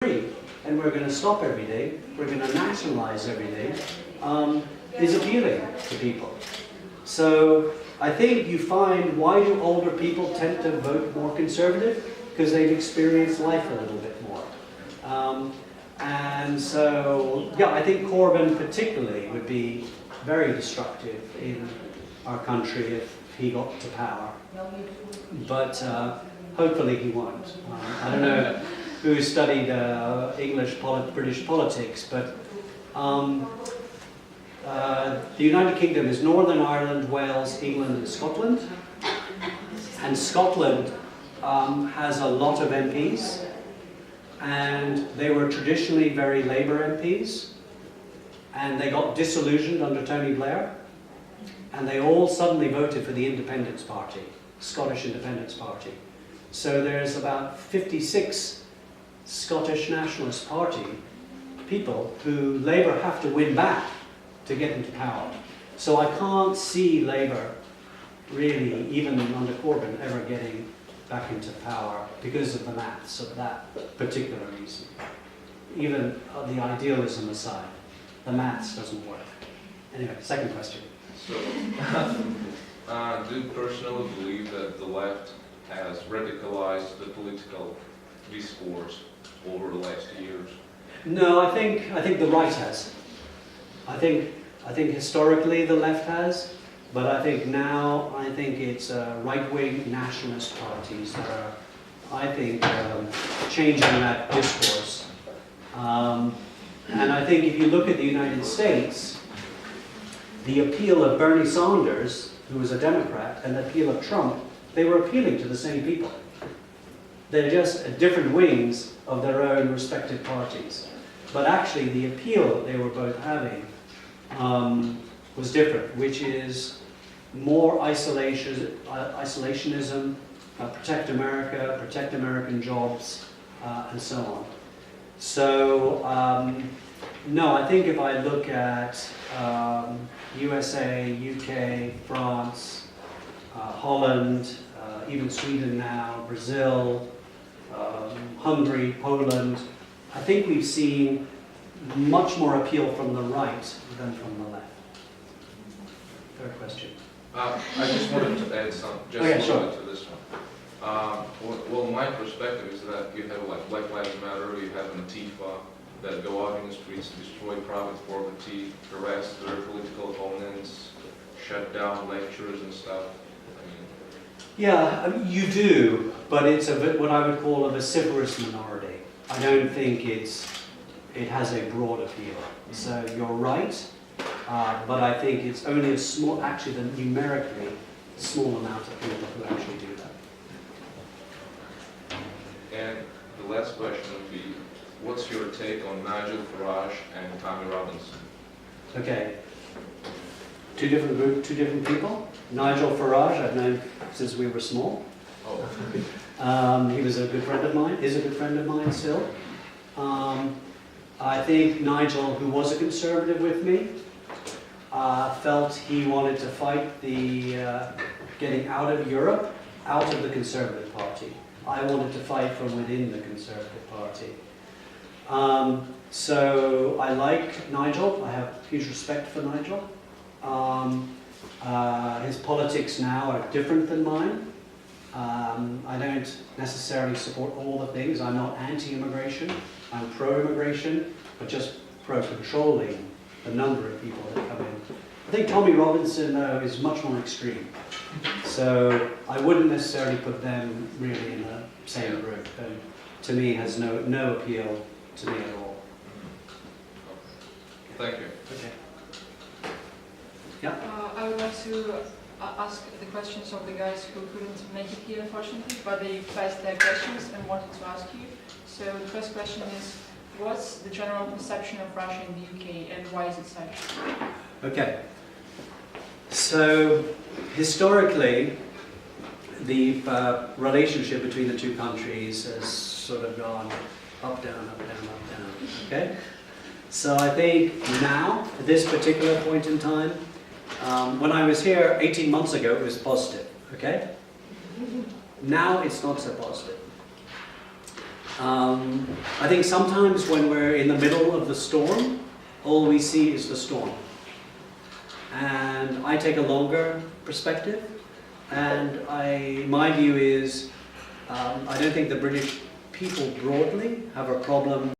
free and we're going to stop every day, we're going to nationalize every day, is appealing to people. So I think you find, why do older people tend to vote more conservative? Because they've experienced life a little bit more. And so, yeah, I think Corbyn particularly would be very destructive in our country if he got to power. But hopefully he won't. I don't know who studied British politics, but the United Kingdom is Northern Ireland, Wales, England and Scotland. And Scotland has a lot of MPs, and they were traditionally very Labour MPs, and they got disillusioned under Tony Blair, and they all suddenly voted for the Independence Party, Scottish Independence Party. So there's about 56 Scottish Nationalist Party people who Labour have to win back to get into power. So I can't see Labour really, even under Corbyn, ever getting back into power because of the maths of that particular reason. Even the idealism aside, the maths doesn't work. Anyway, second question. So, do you personally believe that the left has radicalized the political discourse over the last years? No, I think the right has. I think historically the left has, but I think now, it's right-wing nationalist parties that are, I think, changing that discourse. And I think if you look at the United States, the appeal of Bernie Sanders, who was a Democrat, and the appeal of Trump, they were appealing to the same people. They're just at different wings of their own respective parties. But actually the appeal that they were both having was different, which is more isolationism, protect America, protect American jobs, and so on. So, no, I think if I look at USA, UK, France, Holland, even Sweden now, Brazil, Hungary, Poland, I think we've seen much more appeal from the right than from the left. Third question. I just wanted to add some, just a little bit to this one. Well, my perspective is that you have like Black Lives Matter, you have Antifa that go out in the streets, destroy private property, harass their political opponents, shut down lectures and stuff. Yeah, you do, but it's what I would call a vociferous minority. I don't think it has a broad appeal. So you're right, but I think it's only a small, actually the numerically small amount of people who actually do that. And the last question would be, what's your take on Nigel Farage and Tommy Robinson? Okay, two different people. Nigel Farage, I've known since we were small. Oh. He was a good friend of mine, is a good friend of mine still. I think Nigel, who was a conservative with me, felt he wanted to fight the getting out of Europe, out of the Conservative Party. I wanted to fight from within the Conservative Party. So I like Nigel, I have huge respect for Nigel. His politics now are different than mine. I don't necessarily support all the things. I'm not anti-immigration, I'm pro-immigration, but just pro-controlling the number of people that come in. I think Tommy Robinson, though, is much more extreme. So I wouldn't necessarily put them really in the same group, and to me has no appeal to me at all. Thank you. Okay. Yeah? I would like to ask the questions of the guys who couldn't make it here, unfortunately, but they passed their questions and wanted to ask you. So the first question is, what's the general perception of Russia in the UK and why is it such? Okay. So historically, the relationship between the two countries has sort of gone up, down, up, down, up, down. Okay? So I think now, at this particular point in time, when I was here 18 months ago, it was positive, okay? Now it's not so positive. I think sometimes when we're in the middle of the storm, all we see is the storm. And I take a longer perspective, and my view is I don't think the British people broadly have a problem